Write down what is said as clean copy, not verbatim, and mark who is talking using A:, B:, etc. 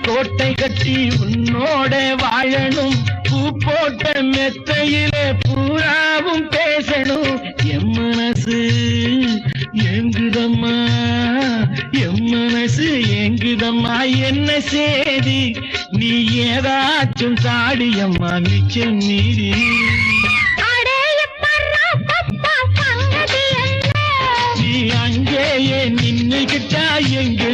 A: கோட்டை கட்டி உன்னோட வாழணும் பூ போட்ட மெத்தையிலே பூராவும் பேசணும் என் மனசு எங்குதம்மா என் மனசு எங்குதம்மா என்ன சேதி நீ ஏதாச்சும் தாடியம்மா மிச்சம் மீறி நீ அங்கேயே நின்னுகிட்டா எங்கு